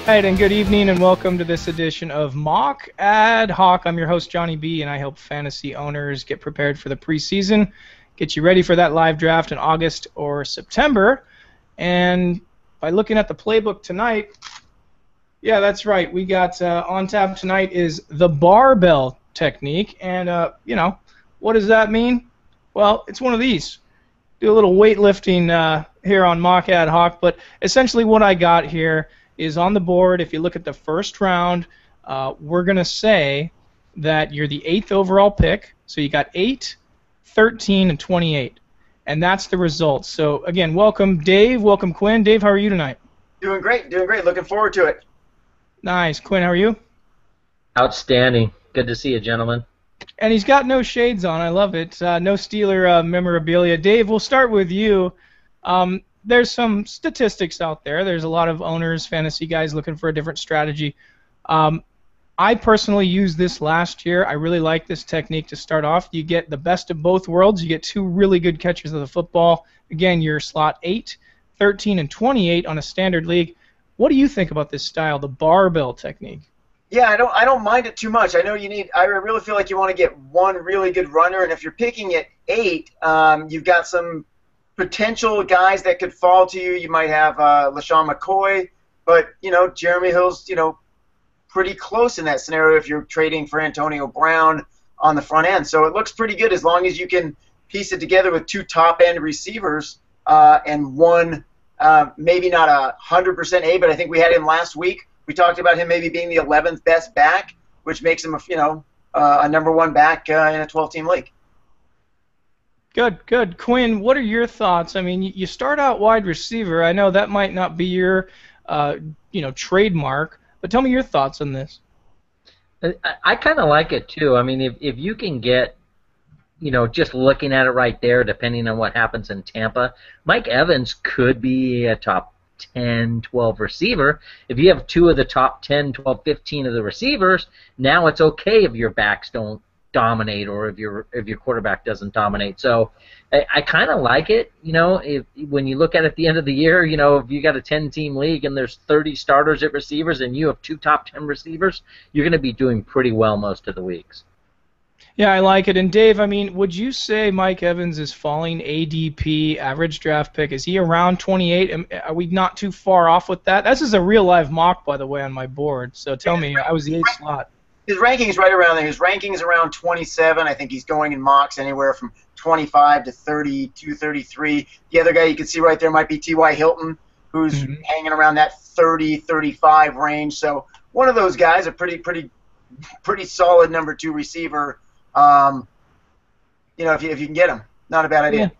Right, and good evening and welcome to this edition of Mock Ad Hoc. I'm your host, Johnny B, and I help fantasy owners get prepared for the preseason, get you ready for that live draft in August or September. And by looking at the playbook tonight, yeah, that's right. We got on tap tonight is the barbell technique. And, what does that mean? Well, it's one of these. Do a little weightlifting here on Mock Ad Hoc, but essentially what I got here is on the board. If you look at the first round, we're going to say that you're the 8th overall pick. So you got 8, 13, and 28. And that's the results. So, again, welcome, Dave. Welcome, Quinn. Dave, how are you tonight? Doing great. Looking forward to it. Nice. Quinn, how are you? Outstanding. Good to see you, gentlemen. And he's got no shades on. I love it. No Steeler memorabilia. Dave, we'll start with you. There's some statistics out there. There's a lot of owners, fantasy guys looking for a different strategy. I personally used this last year. I really like this technique to start off. You get the best of both worlds. You get two really good catchers of the football. Again, you're slot 8, 13, and 28 on a standard league. What do you think about this style, the barbell technique? Yeah, I don't mind it too much. I really feel like you want to get one really good runner, and if you're picking at 8, you've got some potential guys that could fall to you. You might have LaShawn McCoy, but Jeremy Hill's pretty close in that scenario if you're trading for Antonio Brown on the front end. So it looks pretty good as long as you can piece it together with 2 top-end receivers and one maybe not 100% A, but I think we had him last week. We talked about him maybe being the 11th best back, which makes him a number 1 back in a 12-team league. Good. Quinn, what are your thoughts? I mean, you start out wide receiver. I know that might not be your, trademark, but tell me your thoughts on this. I kind of like it, too. I mean, if you can get, just looking at it right there, depending on what happens in Tampa, Mike Evans could be a top 10, 12 receiver. If you have 2 of the top 10, 12, 15 of the receivers, now it's okay if your backs don't dominate or if your quarterback doesn't dominate. So I kind of like it. When you look at the end of the year, if you got a 10-team league and there's 30 starters at receivers and you have 2 top 10 receivers, you're going to be doing pretty well most of the weeks. Yeah, I like it. And Dave, I mean, would you say Mike Evans is falling ADP, average draft pick? Is he around 28? Are we not too far off with that? This is a real live mock, by the way, on my board. So tell me, I was the 8th slot. His ranking is right around there. His ranking is around 27. I think he's going in mocks anywhere from 25 to 32, 33. The other guy you can see right there might be T.Y. Hilton, who's hanging around that 30, 35 range. So one of those guys, a pretty solid number 2 receiver. If you can get him, not a bad idea.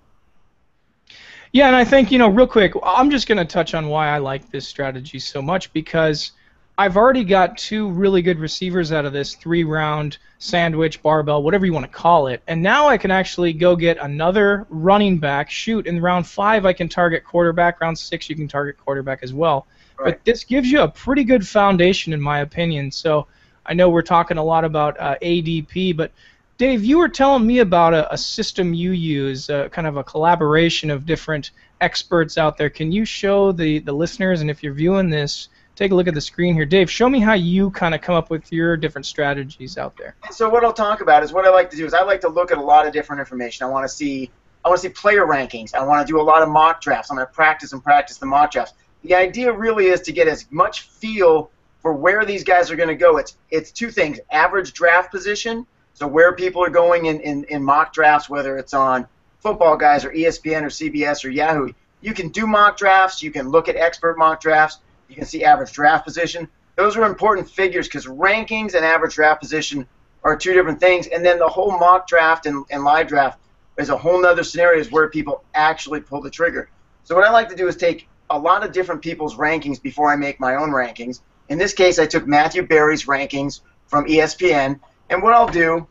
Yeah, and I think, real quick, I'm just going to touch on why I like this strategy so much, because I've already got 2 really good receivers out of this 3-round sandwich, barbell, whatever you want to call it, and now I can actually go get another running back. Shoot, in round 5 I can target quarterback. Round 6 you can target quarterback as well. Right. But this gives you a pretty good foundation, in my opinion. So I know we're talking a lot about ADP, but Dave, you were telling me about a system you use, kind of a collaboration of different experts out there. Can you show the listeners, and if you're viewing this, take a look at the screen here. Dave, show me how you kind of come up with your different strategies out there. So what I'll talk about is what I like to do is I like to look at a lot of different information. I want to see player rankings. I want to do a lot of mock drafts. I'm going to practice the mock drafts. The idea really is to get as much feel for where these guys are going to go. It's 2 things: average draft position, so where people are going in mock drafts, whether it's on Football Guys or ESPN or CBS or Yahoo. You can do mock drafts. You can look at expert mock drafts. You can see average draft position. Those are important figures because rankings and average draft position are 2 different things. And then the whole mock draft and live draft is a whole nother scenario where people actually pull the trigger. So what I like to do is take a lot of different people's rankings before I make my own rankings. In this case, I took Matthew Berry's rankings from ESPN. And what I'll do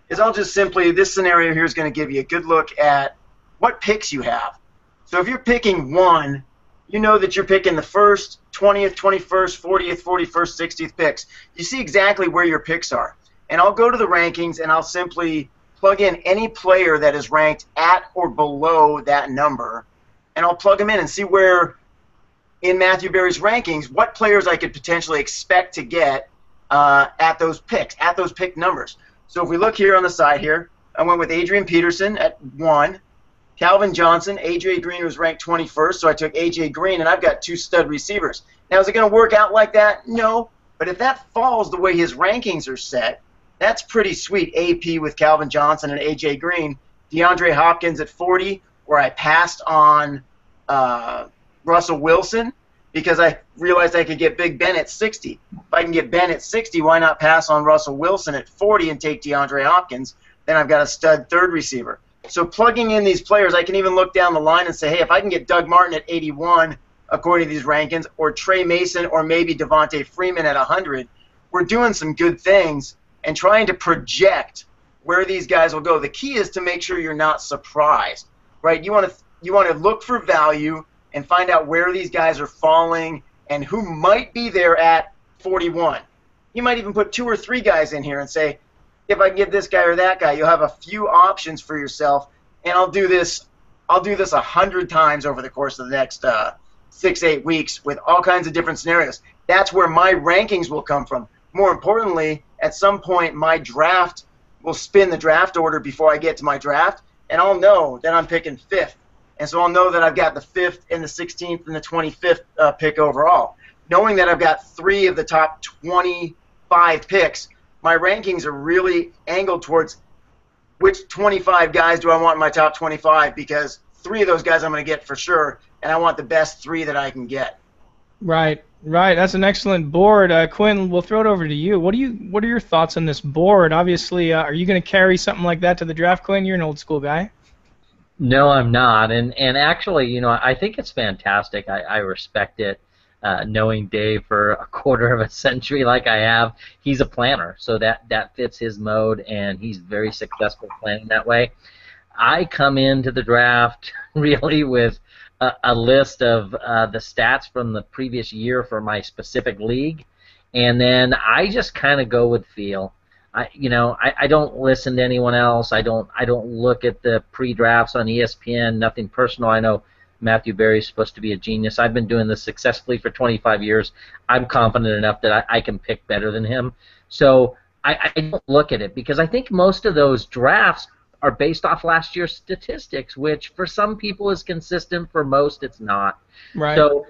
is I'll just simply, this scenario here is going to give you a good look at what picks you have. So if you're picking 1, you know that you're picking the 1st, 20th, 21st, 40th, 41st, 60th picks. You see exactly where your picks are. And I'll go to the rankings and I'll simply plug in any player that is ranked at or below that number, and I'll plug them in and see where in Matthew Berry's rankings what players I could potentially expect to get at those pick numbers. So if we look here on the side here, I went with Adrian Peterson at 1, Calvin Johnson, A.J. Green was ranked 21st, so I took A.J. Green, and I've got 2 stud receivers. Now, is it going to work out like that? No, but if that falls the way his rankings are set, that's pretty sweet. AP with Calvin Johnson and A.J. Green, DeAndre Hopkins at 40, where I passed on Russell Wilson because I realized I could get Big Ben at 60. If I can get Ben at 60, why not pass on Russell Wilson at 40 and take DeAndre Hopkins? Then I've got a stud third receiver. So plugging in these players, I can even look down the line and say, hey, if I can get Doug Martin at 81, according to these rankings, or Trey Mason or maybe Devontae Freeman at 100, we're doing some good things and trying to project where these guys will go. The key is to make sure you're not surprised, right? You want to look for value and find out where these guys are falling and who might be there at 41. You might even put 2 or 3 guys in here and say, if I get this guy or that guy, you'll have a few options for yourself, and I'll do this 100 times over the course of the next 6-8 weeks with all kinds of different scenarios. That's where my rankings will come from. More importantly, at some point, my draft will spin the draft order before I get to my draft, and I'll know that I'm picking 5th. And so I'll know that I've got the 5th and the 16th and the 25th pick overall. Knowing that I've got 3 of the top 25 picks, my rankings are really angled towards which 25 guys do I want in my top 25, because 3 of those guys I'm going to get for sure, and I want the best 3 that I can get. Right. That's an excellent board. Quinn, we'll throw it over to you. What are your thoughts on this board? Obviously, are you going to carry something like that to the draft, Quinn? You're an old school guy. No, I'm not. And actually, I think it's fantastic. I respect it. Knowing Dave for a quarter of a century like I have, he's a planner, so that fits his mode, and he's very successful planning that way. I come into the draft really with a list of the stats from the previous year for my specific league, and then I just kind of go with feel. I don't listen to anyone else. I don't look at the pre-drafts on ESPN. Nothing personal. I know Matthew Berry's supposed to be a genius. I've been doing this successfully for 25 years. I'm confident enough that I can pick better than him. So I don't look at it, because I think most of those drafts are based off last year's statistics, which for some people is consistent. For most, it's not. Right. So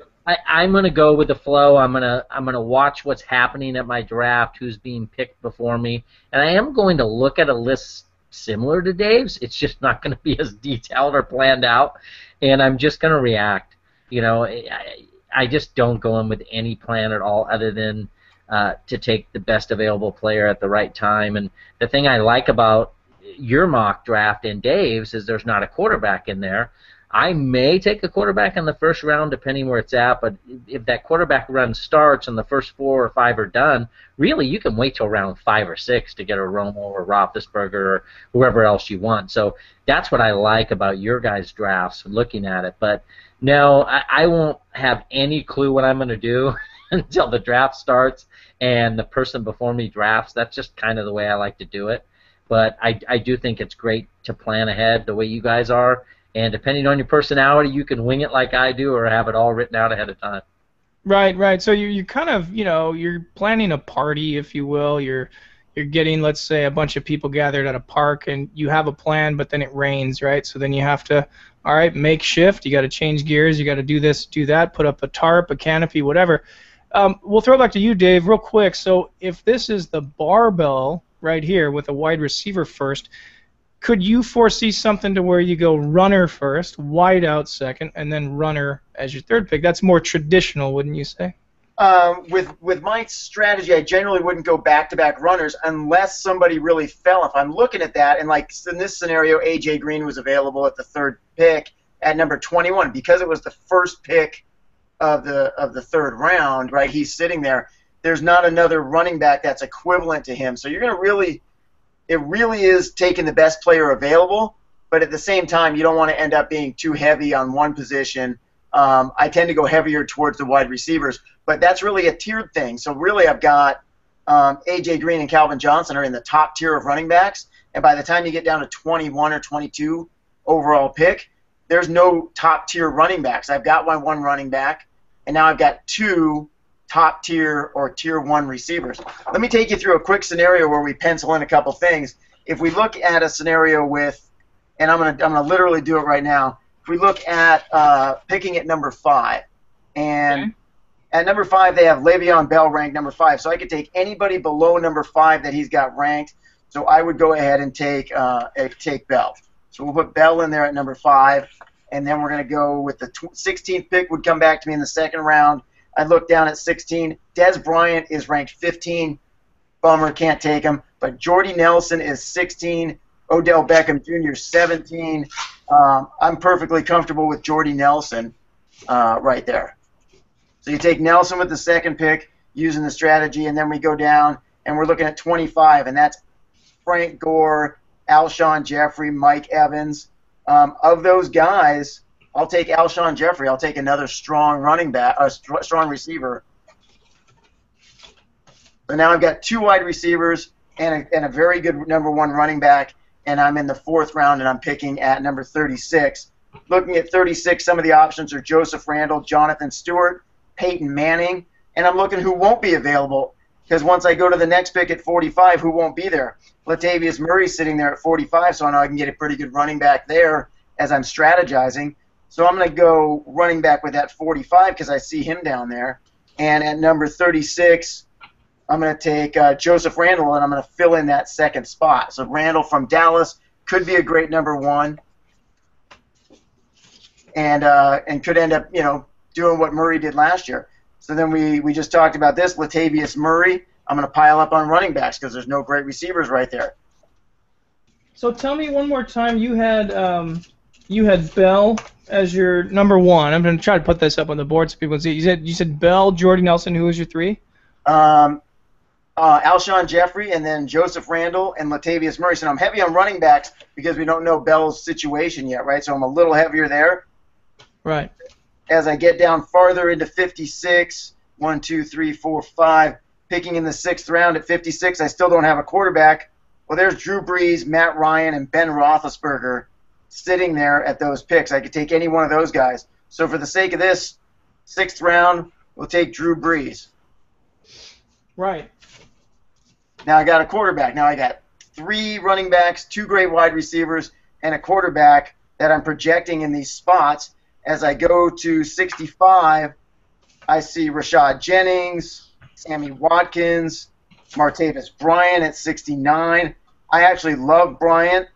I'm going to go with the flow. I'm gonna watch what's happening at my draft, who's being picked before me, and I am going to look at a list similar to Dave's. It's just not going to be as detailed or planned out, and I'm just going to react. I just don't go in with any plan at all other than to take the best available player at the right time. And the thing I like about your mock draft and Dave's is there's not a quarterback in there. I may take a quarterback in the first round depending where it's at, but if that quarterback run starts and the first 4 or 5 are done, really you can wait till round 5 or 6 to get a Romo or Roethlisberger or whoever else you want. So that's what I like about your guys' drafts, looking at it. But no, I won't have any clue what I'm going to do until the draft starts and the person before me drafts. That's just kind of the way I like to do it. But I do think it's great to plan ahead the way you guys are. And depending on your personality, you can wing it like I do or have it all written out ahead of time. Right. So you kind of, you're planning a party, if you will. You're getting, let's say, a bunch of people gathered at a park, and you have a plan, but then it rains, right? So then you have to, all right, make shift. You got to change gears. You got to do this, do that, put up a tarp, a canopy, whatever. We'll throw it back to you, Dave, real quick. So if this is the barbell right here with a wide receiver first, could you foresee something to where you go runner first, wide out second, and then runner as your third pick? That's more traditional, wouldn't you say? With my strategy, I generally wouldn't go back-to-back runners unless somebody really fell. If I'm looking at that, and like in this scenario, A.J. Green was available at the 3rd pick at number 21 because it was the first pick of the 3rd round, right? He's sitting there. There's not another running back that's equivalent to him. So you're going to it really is taking the best player available, but at the same time, you don't want to end up being too heavy on one position. I tend to go heavier towards the wide receivers, but that's really a tiered thing. So really I've got A.J. Green and Calvin Johnson are in the top tier of running backs, and by the time you get down to 21 or 22 overall pick, there's no top tier running backs. I've got my one running back, and now I've got 2 top tier or tier 1 receivers. Let me take you through a quick scenario where we pencil in a couple things. If we look at a scenario with, and I'm gonna literally do it right now. If we look at picking at number 5, and at number 5 they have Le'Veon Bell ranked number 5, so I could take anybody below number 5 that he's got ranked. So I would go ahead and take Bell. So we'll put Bell in there at number 5, and then we're gonna go with the 16th pick would come back to me in the second round. I look down at 16. Dez Bryant is ranked 15. Bummer, can't take him. But Jordy Nelson is 16. Odell Beckham Jr. 17. I'm perfectly comfortable with Jordy Nelson right there. So you take Nelson with the second pick using the strategy, and then we go down, and we're looking at 25, and that's Frank Gore, Alshon Jeffrey, Mike Evans. Of those guys, I'll take Alshon Jeffrey. I'll take another strong running back, strong receiver. So now I've got 2 wide receivers and a very good number 1 running back, and I'm in the 4th round, and I'm picking at number 36. Looking at 36, some of the options are Joseph Randle, Jonathan Stewart, Peyton Manning, and I'm looking who won't be available, because once I go to the next pick at 45, who won't be there? Latavius Murray's sitting there at 45, so I know I can get a pretty good running back there as I'm strategizing. So I'm going to go running back with that 45 because I see him down there. And at number 36, I'm going to take Joseph Randle, and I'm going to fill in that second spot. So Randle from Dallas could be a great number 1, and could end up, doing what Murray did last year. So then we just talked about this, Latavius Murray. I'm going to pile up on running backs because there's no great receivers right there. So tell me one more time, you had Bell as your number 1. I'm going to try to put this up on the board so people can see. You said Bell, Jordy Nelson. Who was your 3? Alshon Jeffrey, and then Joseph Randle and Latavius Murray. So I'm heavy on running backs because we don't know Bell's situation yet, right? So I'm a little heavier there. Right. As I get down farther into 56, 1, 2, 3, 4, 5, picking in the 6th round at 56, I still don't have a quarterback. Well, there's Drew Brees, Matt Ryan, and Ben Roethlisberger sitting there at those picks. I could take any one of those guys. So for the sake of this 6th round, we'll take Drew Brees. Right. Now I got a quarterback. Now I got 3 running backs, 2 great wide receivers, and a quarterback that I'm projecting in these spots. As I go to 65, I see Rashad Jennings, Sammy Watkins, Martavis Bryant at 69. I actually love Bryant,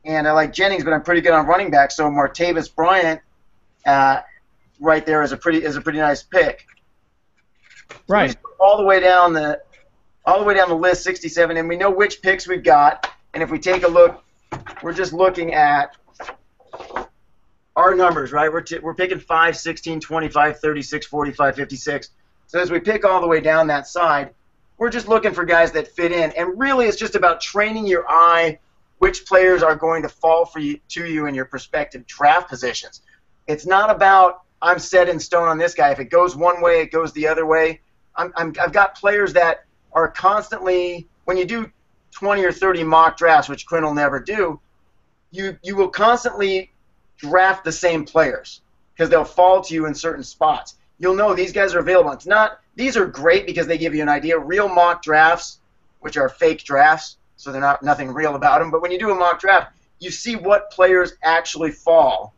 and I like Jennings, but I'm pretty good on running back. So Martavis Bryant, right there is a pretty nice pick. Right. So all the way down the list, 67, and we know which picks we've got. And if we take a look, we're just looking at our numbers, right? We're picking 5, 16, 25, 36, 45, 56. So as we pick all the way down that side, we're just looking for guys that fit in. And really it's just about training your eye which players are going to fall to you in your prospective draft positions. It's not about I'm set in stone on this guy. If it goes one way, it goes the other way. I've got players that are constantly, when you do 20 or 30 mock drafts, which Quinn will never do, you will constantly draft the same players because they'll fall to you in certain spots. You'll know these guys are available. It's not, these are great because they give you an idea. Real mock drafts, which are fake drafts, so they're nothing real about them. But when you do a mock draft, you see what players actually fall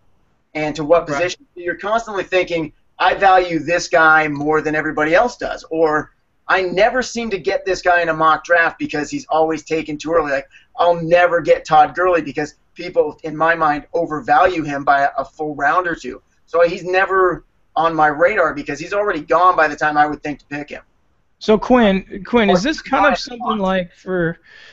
and to what position. Right. You're constantly thinking, I value this guy more than everybody else does, or I never seem to get this guy in a mock draft because he's always taken too early. Like, I'll never get Todd Gurley because people, in my mind, overvalue him by a full round or 2. So he's never on my radar because he's already gone by the time I would think to pick him. So Quinn, is this kind of something like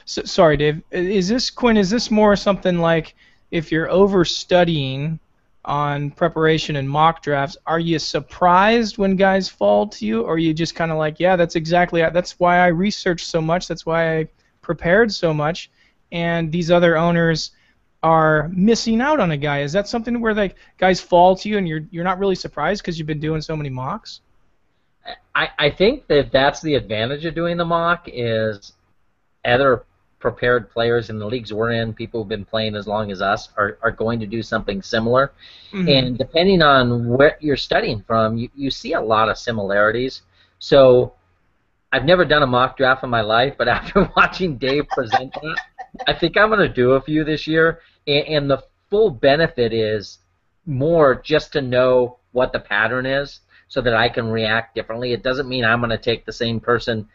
sorry, Dave, is this more something like if you're overstudying on preparation and mock drafts, are you surprised when guys fall to you, or are you just kind of like, yeah, that's why I researched so much, that's why I prepared so much, and these other owners are missing out on a guy? Is that something where like guys fall to you and you're not really surprised because you've been doing so many mocks? I think that's the advantage of doing the mock is other prepared players in the leagues we're in, people who've been playing as long as us, are going to do something similar. Mm-hmm. And depending on where you're studying from, you see a lot of similarities. So I've never done a mock draft in my life, but after watching Dave present that, I think I'm going to do a few this year. And the full benefit is more just to know what the pattern is so that I can react differently. It doesn't mean I'm going to take the same person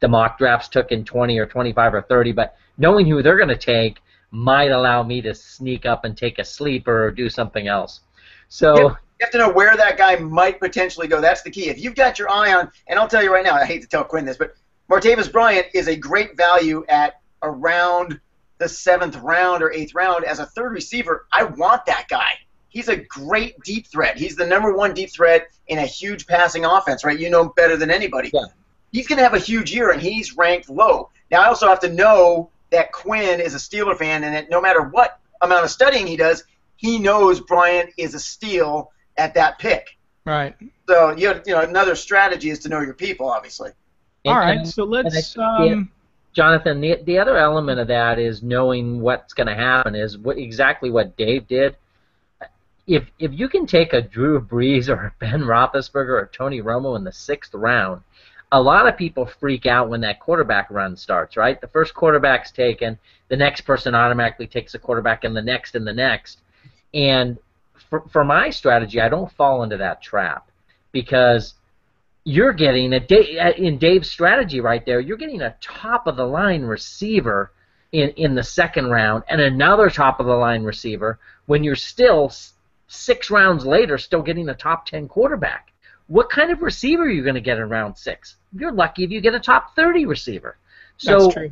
the mock drafts took in 20 or 25 or 30, but knowing who they're going to take might allow me to sneak up and take a sleeper or do something else. So you have to know where that guy might potentially go. That's the key. If you've got your eye on, and I'll tell you right now, I hate to tell Quinn this, but Martavis Bryant is a great value at around the 7th round or 8th round as a third receiver. I want that guy. He's a great deep threat. He's the #1 deep threat in a huge passing offense, right? You know better than anybody. Yeah. He's going to have a huge year, and he's ranked low. Now, I also have to know that Quinn is a Steeler fan, and that no matter what amount of studying he does, he knows Bryant is a steal at that pick. Right. So, another strategy is to know your people, obviously. All right, so let's... Jonathan, the other element of that is knowing what's going to happen is exactly what Dave did. If you can take a Drew Brees or a Ben Roethlisberger or Tony Romo in the 6th round, a lot of people freak out when that quarterback run starts, right? The first quarterback's taken, the next person automatically takes a quarterback, and the next and the next. And for my strategy, I don't fall into that trap because you're getting in Dave's strategy right there, you're getting a top-of-the-line receiver in the 2nd round and another top-of-the-line receiver when you're still 6 rounds later still getting a top 10 quarterback. What kind of receiver are you going to get in round 6? You're lucky if you get a top 30 receiver. So That's true.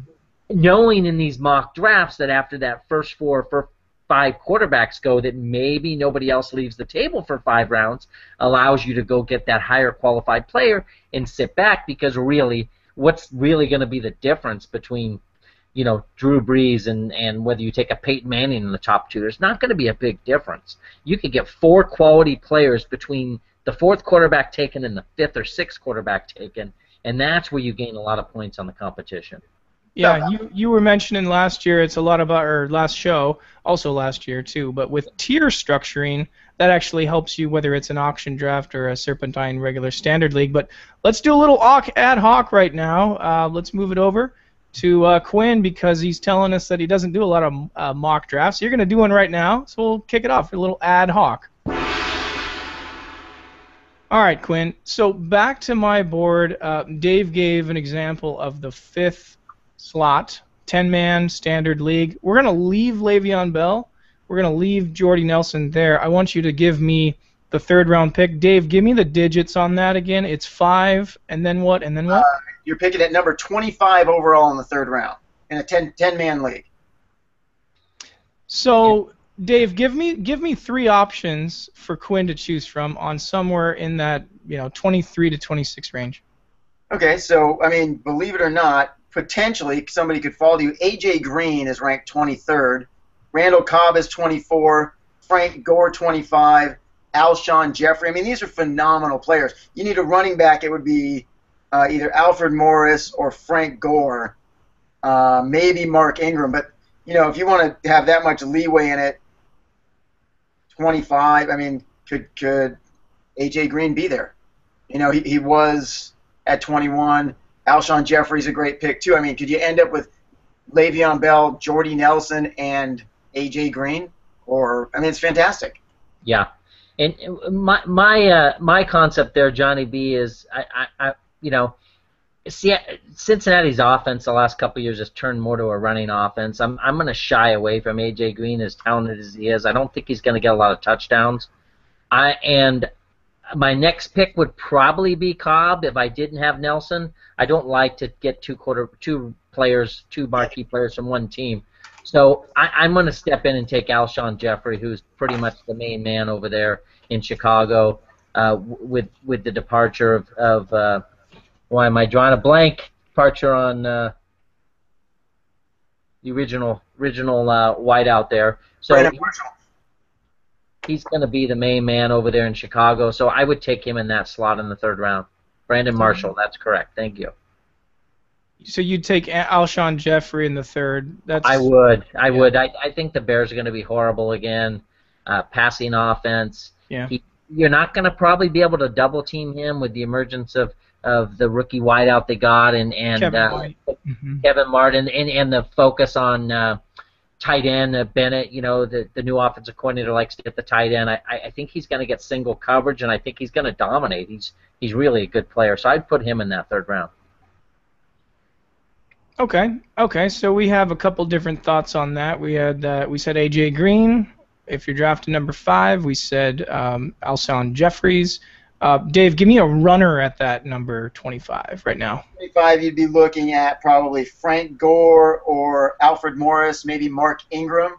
Knowing in these mock drafts that after that first 4 or 5 quarterbacks go that maybe nobody else leaves the table for 5 rounds allows you to go get that higher qualified player and sit back, because really what's really going to be the difference between Drew Brees and whether you take a Peyton Manning in the top 2, there's not going to be a big difference. You could get 4 quality players between the 4th quarterback taken and the 5th or 6th quarterback taken, and that's where you gain a lot of points on the competition. Yeah, you were mentioning last year, it's a lot about, or last show, also last year too, but with tier structuring, that actually helps you whether it's an auction draft or a serpentine regular standard league. But let's do a little ad hoc right now. Let's move it over to Quinn, because he's telling us that he doesn't do a lot of mock drafts. You're going to do one right now, so we'll kick it off with a little ad hoc. All right, Quinn. So back to my board. Dave gave an example of the 5th slot, 10-man standard league. We're going to leave Le'Veon Bell. We're going to leave Jordy Nelson there. I want you to give me the 3rd round pick. Dave, give me the digits on that again. It's 5, and then what, and then what? You're picking at number 25 overall in the 3rd round in a 10-man league. So, Dave, give me 3 options for Quinn to choose from on somewhere in that 23 to 26 range. Okay, so believe it or not, potentially somebody could fall to you. A.J. Green is ranked 23rd. Randall Cobb is 24. Frank Gore 25. Alshon Jeffrey. These are phenomenal players. You need a running back. It would be either Alfred Morris or Frank Gore, maybe Mark Ingram. But if you want to have that much leeway in it, 25. Could A.J. Green be there? He was at 21. Alshon Jeffrey's a great pick too. Could you end up with Le'Veon Bell, Jordy Nelson, and A.J. Green? Or it's fantastic. Yeah, and my concept there, Johnny B, is Cincinnati's offense the last couple of years has turned more to a running offense. I'm going to shy away from A.J. Green, as talented as he is. I don't think he's going to get a lot of touchdowns. And my next pick would probably be Cobb if I didn't have Nelson. I don't like to get two marquee players from one team. So I'm going to step in and take Alshon Jeffrey, who's pretty much the main man over there in Chicago, with the departure of why am I drawing a blank? Departure on the original wideout there. So Brandon Marshall. He's going to be the main man over there in Chicago. So I would take him in that slot in the 3rd round. Brandon Marshall, that's correct. Thank you. So you'd take Alshon Jeffrey in the third. I would. I think the Bears are going to be horrible again. Passing offense. Yeah. You're not going to probably be able to double team him with the emergence of the rookie wideout they got and Kevin Martin and the focus on tight end. Bennett, the new offensive coordinator likes to get the tight end. I think he's going to get single coverage, and I think he's going to dominate. He's really a good player, so I'd put him in that third round. Okay. So we have a couple different thoughts on that. We said A.J. Green. If you're drafting number 5, we said Alshon Jeffries. Dave, give me a runner at that number 25 right now. 25, you'd be looking at probably Frank Gore or Alfred Morris, maybe Mark Ingram.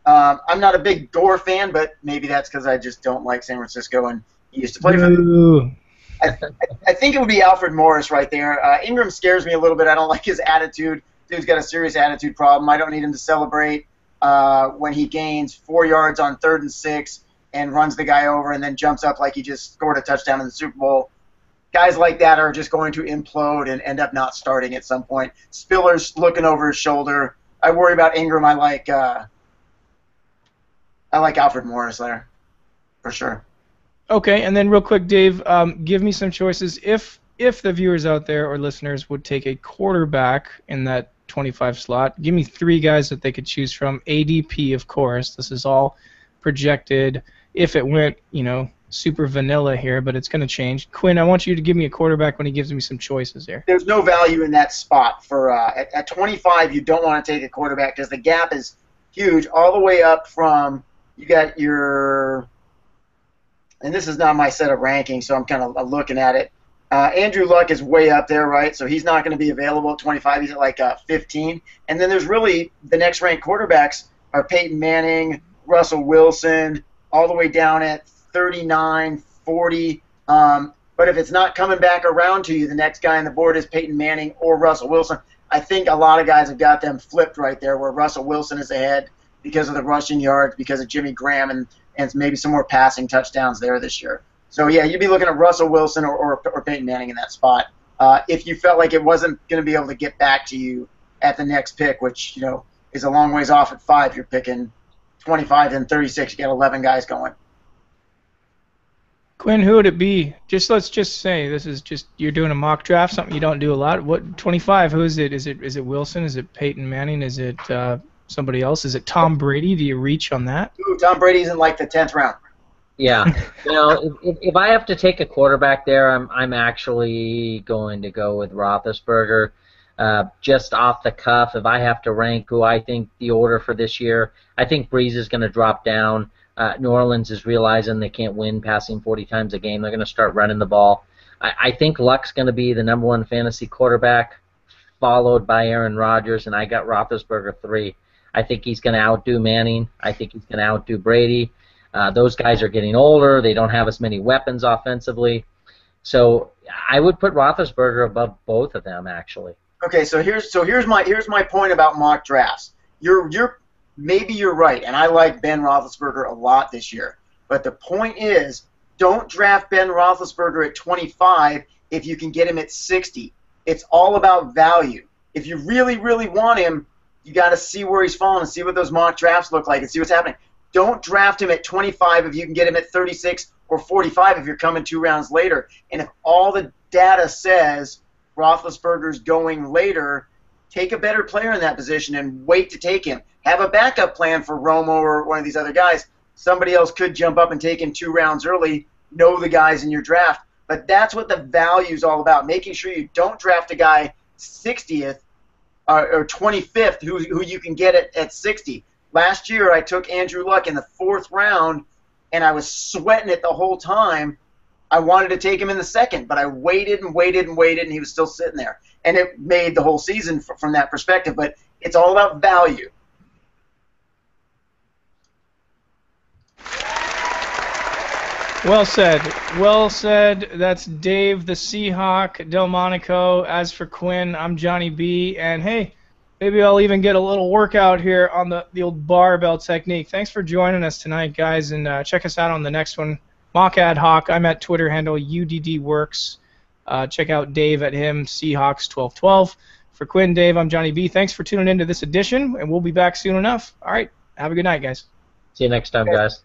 I'm not a big Gore fan, but maybe that's because I just don't like San Francisco, and he used to play for them. I think it would be Alfred Morris right there. Ingram scares me a little bit. I don't like his attitude. Dude's got a serious attitude problem. I don't need him to celebrate when he gains 4 yards on 3rd and 6 and runs the guy over and then jumps up like he just scored a touchdown in the Super Bowl. Guys like that are just going to implode and end up not starting at some point. Spiller's looking over his shoulder. I worry about Ingram. I like Alfred Morris there for sure. Okay, and then real quick, Dave, give me some choices. If the viewers out there or listeners would take a quarterback in that 25 slot, give me 3 guys that they could choose from. ADP, of course. This is all projected. If it went, super vanilla here, but it's going to change. Quinn, I want you to give me a quarterback when he gives me some choices here. There's no value in that spot. At 25, you don't want to take a quarterback because the gap is huge all the way up from you got your. And this is not my set of rankings, so I'm kind of looking at it. Andrew Luck is way up there, right? So he's not going to be available at 25. He's at 15. And then there's really the next ranked quarterbacks are Peyton Manning, Russell Wilson, all the way down at 39, 40. But if it's not coming back around to you, the next guy on the board is Peyton Manning or Russell Wilson. I think a lot of guys have got them flipped right there where Russell Wilson is ahead because of the rushing yards, because of Jimmy Graham, and maybe some more passing touchdowns there this year. So, yeah, you'd be looking at Russell Wilson or Peyton Manning in that spot. If you felt like it wasn't going to be able to get back to you at the next pick, which, is a long ways off at 5, you're picking 25 and 36. You got 11 guys going. Quinn, who would it be? Let's just say this is just you're doing a mock draft, something you don't do a lot. What 25? Who is it? Is it Wilson? Is it Peyton Manning? Is it somebody else? Is it Tom Brady? Do you reach on that? Ooh, Tom Brady's in the 10th round. Yeah. If I have to take a quarterback there, I'm actually going to go with Roethlisberger. Just off the cuff, if I have to rank who I think the order for this year, I think Breeze is going to drop down. New Orleans is realizing they can't win passing 40 times a game. They're going to start running the ball. I think Luck's going to be the number 1 fantasy quarterback, followed by Aaron Rodgers, and I got Roethlisberger 3. I think he's going to outdo Manning. I think he's going to outdo Brady. Those guys are getting older. They don't have as many weapons offensively. So I would put Roethlisberger above both of them, actually. Okay, so here's my point about mock drafts. Maybe you're right, and I like Ben Roethlisberger a lot this year. But the point is, don't draft Ben Roethlisberger at 25 if you can get him at 60. It's all about value. If you really, really want him, you got to see where he's falling and see what those mock drafts look like and see what's happening. Don't draft him at 25 if you can get him at 36 or 45 if you're coming 2 rounds later. And if all the data says Roethlisberger's going later, take a better player in that position and wait to take him. Have a backup plan for Romo or one of these other guys. Somebody else could jump up and take him 2 rounds early. Know the guys in your draft. But that's what the value is all about, making sure you don't draft a guy 60th or 25th who you can get at 60. Last year I took Andrew Luck in the 4th round, and I was sweating it the whole time. I wanted to take him in the 2nd, but I waited and waited and waited, and he was still sitting there. And it made the whole season from that perspective, but it's all about value. Well said. Well said. That's Dave the Seahawk Delmonico. As for Quinn, I'm Johnny B. And hey, maybe I'll even get a little workout here on the old barbell technique. Thanks for joining us tonight, guys, and check us out on the next one. Mock Ad Hoc. I'm at Twitter handle UDDWorks. Check out Dave at him, Seahawks1212. For Quinn, Dave, I'm Johnny B. Thanks for tuning into this edition, and we'll be back soon enough. All right, have a good night, guys. See you next time, guys.